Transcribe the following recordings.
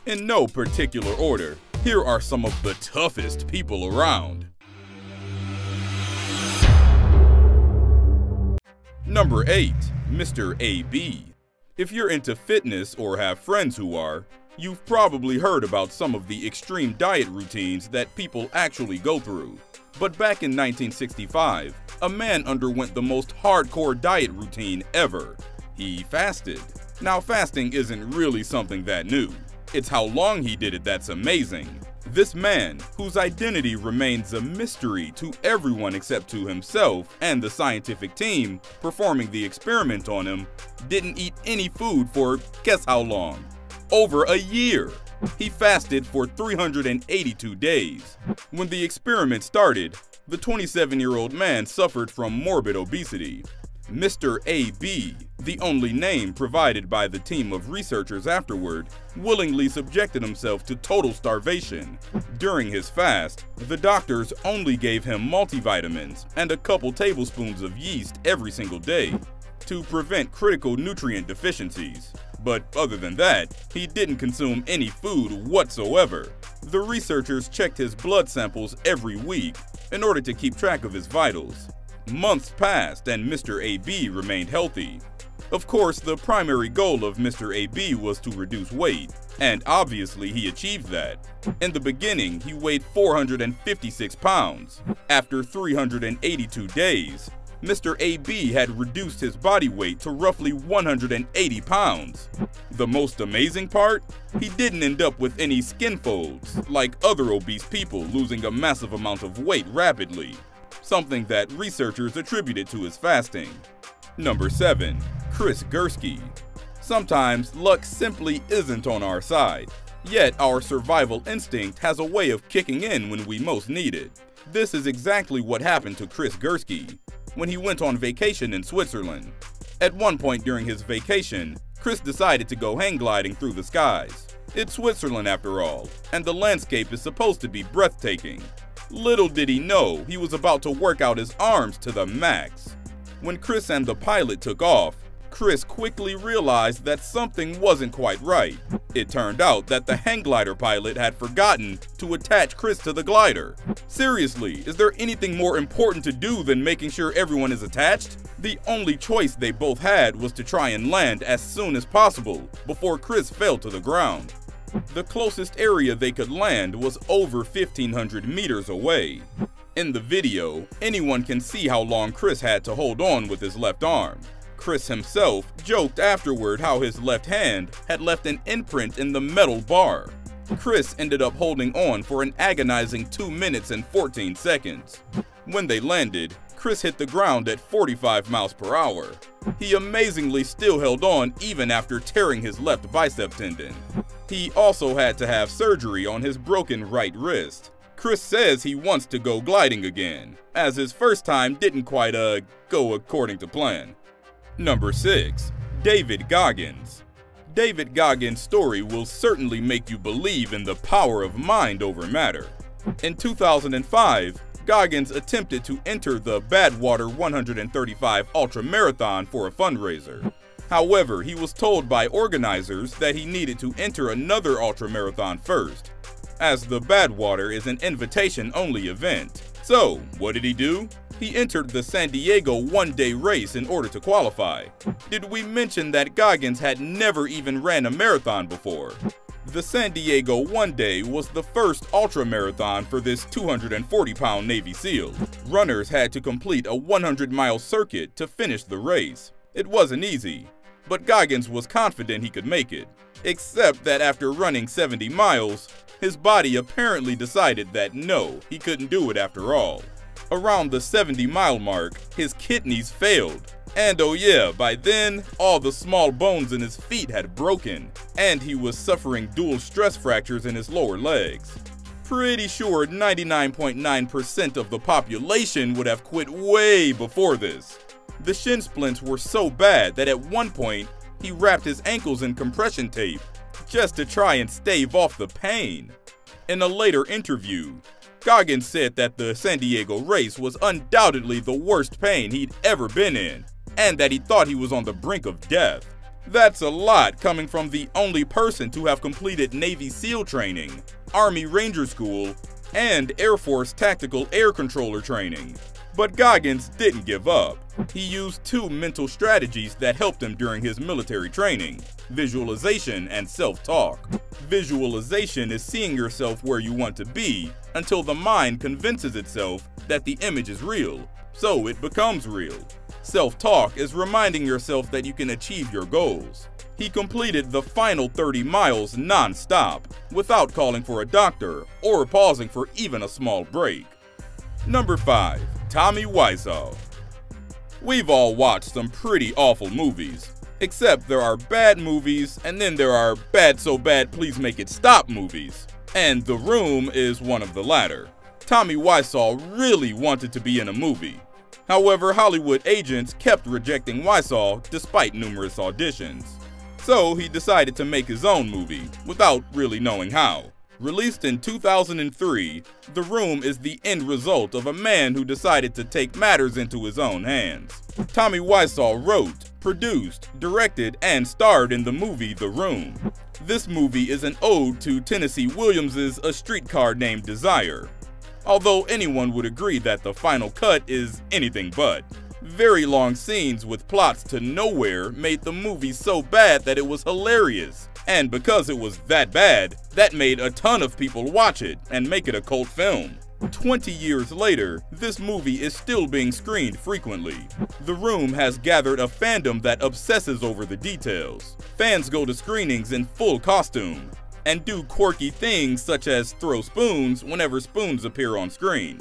In no particular order, here are some of the toughest people around. Number 8. Mr. AB. If you're into fitness or have friends who are, you've probably heard about some of the extreme diet routines that people actually go through. But back in 1965, a man underwent the most hardcore diet routine ever. He fasted. Now, fasting isn't really something that new. It's how long he did it that's amazing. This man, whose identity remains a mystery to everyone except to himself and the scientific team performing the experiment on him, didn't eat any food for guess how long? Over a year. He fasted for 382 days. When the experiment started, the 27-year-old man suffered from morbid obesity. Mr. AB, the only name provided by the team of researchers afterward, willingly subjected himself to total starvation. During his fast, the doctors only gave him multivitamins and a couple tablespoons of yeast every single day to prevent critical nutrient deficiencies. But other than that, he didn't consume any food whatsoever. The researchers checked his blood samples every week in order to keep track of his vitals. Months passed and Mr. AB remained healthy. Of course, the primary goal of Mr. AB was to reduce weight, and obviously he achieved that. In the beginning, he weighed 456 pounds. After 382 days, Mr. AB had reduced his body weight to roughly 180 pounds. The most amazing part? He didn't end up with any skin folds, like other obese people losing a massive amount of weight rapidly, something that researchers attributed to his fasting. Number 7. Chris Gursky. Sometimes luck simply isn't on our side, yet our survival instinct has a way of kicking in when we most need it. This is exactly what happened to Chris Gursky when he went on vacation in Switzerland. At one point during his vacation, Chris decided to go hang gliding through the skies. It's Switzerland after all, and the landscape is supposed to be breathtaking. Little did he know he was about to work out his arms to the max. When Chris and the pilot took off, Chris quickly realized that something wasn't quite right. It turned out that the hang glider pilot had forgotten to attach Chris to the glider. Seriously, is there anything more important to do than making sure everyone is attached? The only choice they both had was to try and land as soon as possible before Chris fell to the ground. The closest area they could land was over 1,500 meters away. In the video, anyone can see how long Chris had to hold on with his left arm. Chris himself joked afterward how his left hand had left an imprint in the metal bar. Chris ended up holding on for an agonizing 2 minutes and 14 seconds. When they landed, Chris hit the ground at 45 miles per hour. He amazingly still held on even after tearing his left bicep tendon. He also had to have surgery on his broken right wrist. Chris says he wants to go gliding again, as his first time didn't quite go according to plan. Number 6. David Goggins. David Goggins' story will certainly make you believe in the power of mind over matter. In 2005, Goggins attempted to enter the Badwater 135 Ultra Marathon for a fundraiser. However, he was told by organizers that he needed to enter another ultra marathon first, as the Badwater is an invitation-only event. So, what did he do? He entered the San Diego one-day race in order to qualify. Did we mention that Goggins had never even ran a marathon before? The San Diego one-day was the first ultra-marathon for this 240-pound Navy SEAL. Runners had to complete a 100-mile circuit to finish the race. It wasn't easy, but Goggins was confident he could make it. Except that after running 70 miles, his body apparently decided that no, he couldn't do it after all. Around the 70-mile mark, his kidneys failed. And oh yeah, by then, all the small bones in his feet had broken, and he was suffering dual stress fractures in his lower legs. Pretty sure 99.9% of the population would have quit way before this. The shin splints were so bad that at one point, he wrapped his ankles in compression tape just to try and stave off the pain. In a later interview, Goggins said that the San Diego race was undoubtedly the worst pain he'd ever been in, and that he thought he was on the brink of death. That's a lot coming from the only person to have completed Navy SEAL training, Army Ranger School, and Air Force Tactical Air Controller training. But Goggins didn't give up. He used two mental strategies that helped him during his military training: visualization and self-talk. Visualization is seeing yourself where you want to be until the mind convinces itself that the image is real, so it becomes real. Self-talk is reminding yourself that you can achieve your goals. He completed the final 30 miles non-stop without calling for a doctor or pausing for even a small break. Number 5. Tommy Wiseau. We've all watched some pretty awful movies, except there are bad movies and then there are bad so bad please make it stop movies, and The Room is one of the latter. Tommy Wiseau really wanted to be in a movie. However, Hollywood agents kept rejecting Wiseau despite numerous auditions. So he decided to make his own movie without really knowing how. Released in 2003, The Room is the end result of a man who decided to take matters into his own hands. Tommy Wiseau wrote, produced, directed, and starred in the movie The Room. This movie is an ode to Tennessee Williams' A Streetcar Named Desire, although anyone would agree that the final cut is anything but. Very long scenes with plots to nowhere made the movie so bad that it was hilarious. And because it was that bad, that made a ton of people watch it and make it a cult film. 20 years later, this movie is still being screened frequently. The Room has gathered a fandom that obsesses over the details. Fans go to screenings in full costume and do quirky things such as throw spoons whenever spoons appear on screen.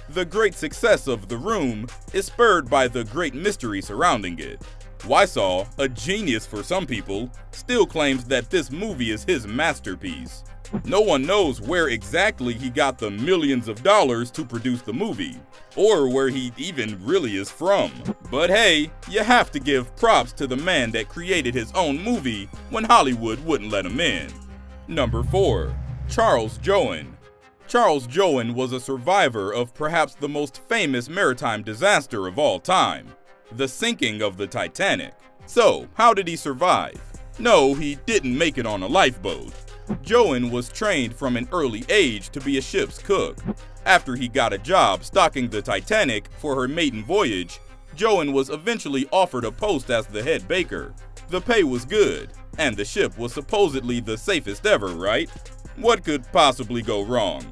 The great success of The Room is spurred by the great mystery surrounding it. Wiseau, a genius for some people, still claims that this movie is his masterpiece. No one knows where exactly he got the millions of dollars to produce the movie, or where he even really is from. But hey, you have to give props to the man that created his own movie when Hollywood wouldn't let him in. Number 4. Charles Joughin. Charles Joughin was a survivor of perhaps the most famous maritime disaster of all time, the sinking of the Titanic. So, how did he survive? No, he didn't make it on a lifeboat. Joughin was trained from an early age to be a ship's cook. After he got a job stocking the Titanic for her maiden voyage, Joughin was eventually offered a post as the head baker. The pay was good, and the ship was supposedly the safest ever, right? What could possibly go wrong?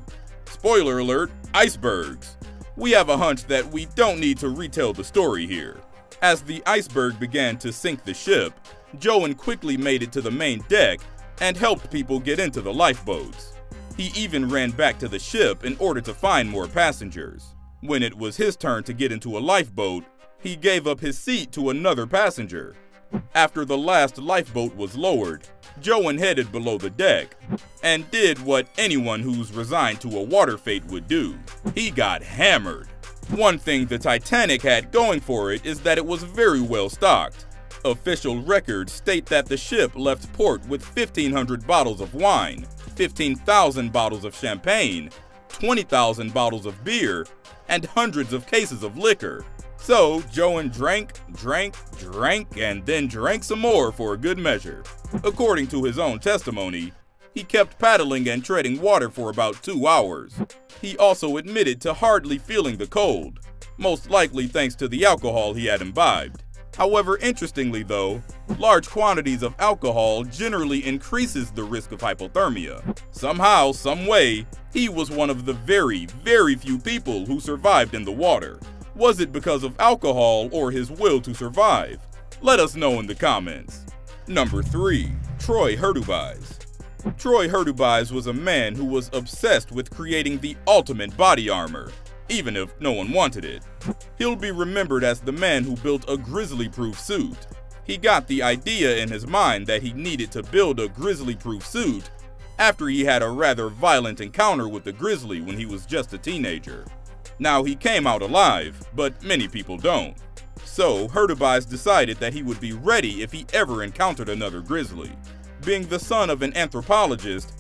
Spoiler alert, icebergs. We have a hunch that we don't need to retell the story here. As the iceberg began to sink the ship, Joughin quickly made it to the main deck and helped people get into the lifeboats. He even ran back to the ship in order to find more passengers. When it was his turn to get into a lifeboat, he gave up his seat to another passenger. After the last lifeboat was lowered, Joughin headed below the deck and did what anyone who's resigned to a water fate would do. He got hammered. One thing the Titanic had going for it is that it was very well stocked. Official records state that the ship left port with 1,500 bottles of wine, 15,000 bottles of champagne, 20,000 bottles of beer, and hundreds of cases of liquor. So Joughin drank, and then drank some more for a good measure. According to his own testimony, he kept paddling and treading water for about 2 hours. He also admitted to hardly feeling the cold, most likely thanks to the alcohol he had imbibed. However, interestingly though, large quantities of alcohol generally increases the risk of hypothermia. Somehow, some way, he was one of the very, very few people who survived in the water. Was it because of alcohol or his will to survive? Let us know in the comments. Number 3. Troy Hurtubise. Troy Hurtubise was a man who was obsessed with creating the ultimate body armor, even if no one wanted it. He'll be remembered as the man who built a grizzly-proof suit. He got the idea in his mind that he needed to build a grizzly-proof suit after he had a rather violent encounter with the grizzly when he was just a teenager. Now, he came out alive, but many people don't. So, Hurtubise decided that he would be ready if he ever encountered another grizzly. Being the son of an anthropologist,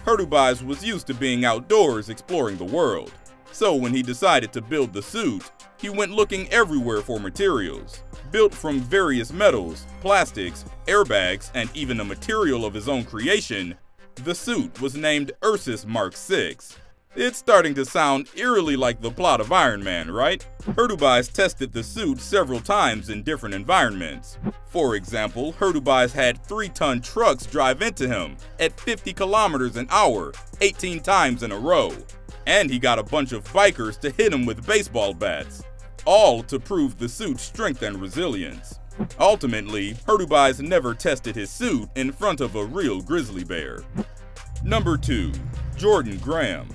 Hurtubise was used to being outdoors exploring the world. So when he decided to build the suit, He went looking everywhere for materials. Built from various metals, plastics, airbags, and even a material of his own creation, the suit was named Ursus Mark VI. It's starting to sound eerily like the plot of Iron Man, right? Hurtubise tested the suit several times in different environments. For example, Hurtubise had 3-ton trucks drive into him at 50 kilometers an hour, 18 times in a row. And he got a bunch of bikers to hit him with baseball bats, all to prove the suit's strength and resilience. Ultimately, Hurtubise never tested his suit in front of a real grizzly bear. Number 2. Jordan Graham.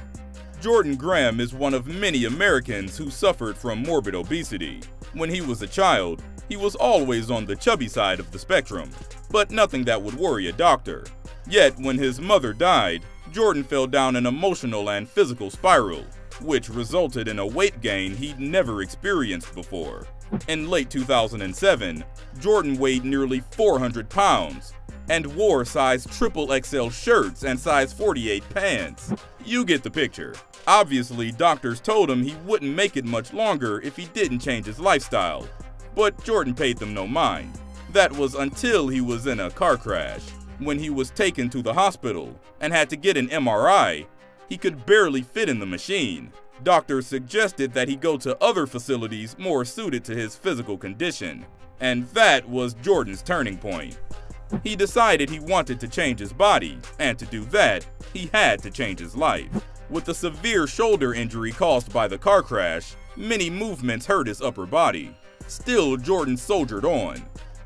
Jordan Graham is one of many Americans who suffered from morbid obesity. When he was a child, he was always on the chubby side of the spectrum, but nothing that would worry a doctor. Yet, when his mother died, Jordan fell down an emotional and physical spiral, which resulted in a weight gain he'd never experienced before. In late 2007, Jordan weighed nearly 400 pounds and wore size XXL shirts and size 48 pants. You get the picture. Obviously, doctors told him he wouldn't make it much longer if he didn't change his lifestyle, but Jordan paid them no mind. That was until he was in a car crash. When he was taken to the hospital and had to get an MRI, he could barely fit in the machine. Doctors suggested that he go to other facilities more suited to his physical condition, and that was Jordan's turning point. He decided he wanted to change his body, and to do that, he had to change his life. With a severe shoulder injury caused by the car crash, many movements hurt his upper body. Still, Jordan soldiered on.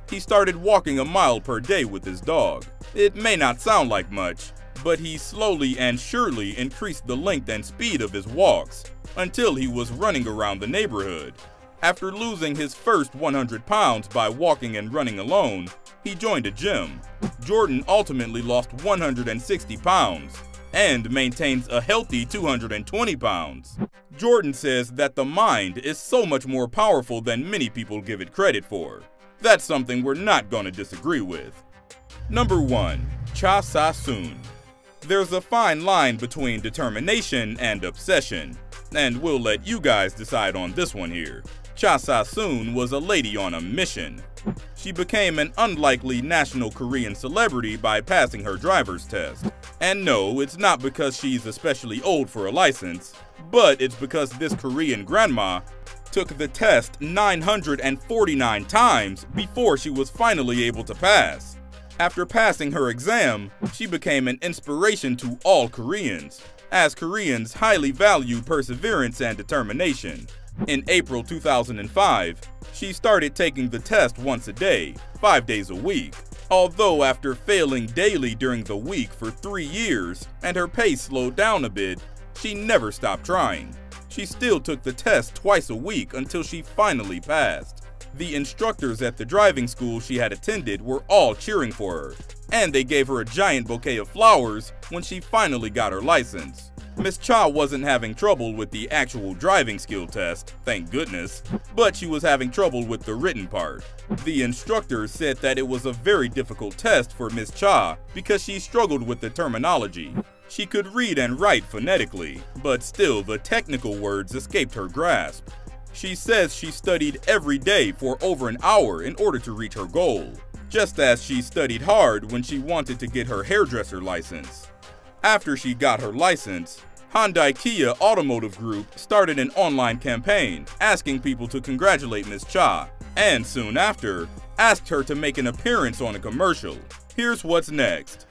He started walking a mile per day with his dog. It may not sound like much, but he slowly and surely increased the length and speed of his walks until he was running around the neighborhood. After losing his first 100 pounds by walking and running alone, he joined a gym. Jordan ultimately lost 160 pounds and maintains a healthy 220 pounds. Jordan says that the mind is so much more powerful than many people give it credit for. That's something we're not going to disagree with. Number 1. Cha Sa-sun. There's a fine line between determination and obsession, and we'll let you guys decide on this one here. Cha Sa-sun was a lady on a mission. She became an unlikely national Korean celebrity by passing her driver's test. And no, it's not because she's especially old for a license, but it's because this Korean grandma took the test 949 times before she was finally able to pass. After passing her exam, she became an inspiration to all Koreans, as Koreans highly value perseverance and determination. In April 2005, she started taking the test once a day, 5 days a week. Although after failing daily during the week for 3 years and her pace slowed down a bit, she never stopped trying. She still took the test twice a week until she finally passed. The instructors at the driving school she had attended were all cheering for her, and they gave her a giant bouquet of flowers when she finally got her license. Miss Cha wasn't having trouble with the actual driving skill test, thank goodness, but she was having trouble with the written part. The instructor said that it was a very difficult test for Miss Cha because she struggled with the terminology. She could read and write phonetically, but still the technical words escaped her grasp. She says she studied every day for over an hour in order to reach her goal, just as she studied hard when she wanted to get her hairdresser license. After she got her license, Hyundai Kia Automotive Group started an online campaign asking people to congratulate Miss Cha, and soon after, asked her to make an appearance on a commercial. Here's what's next.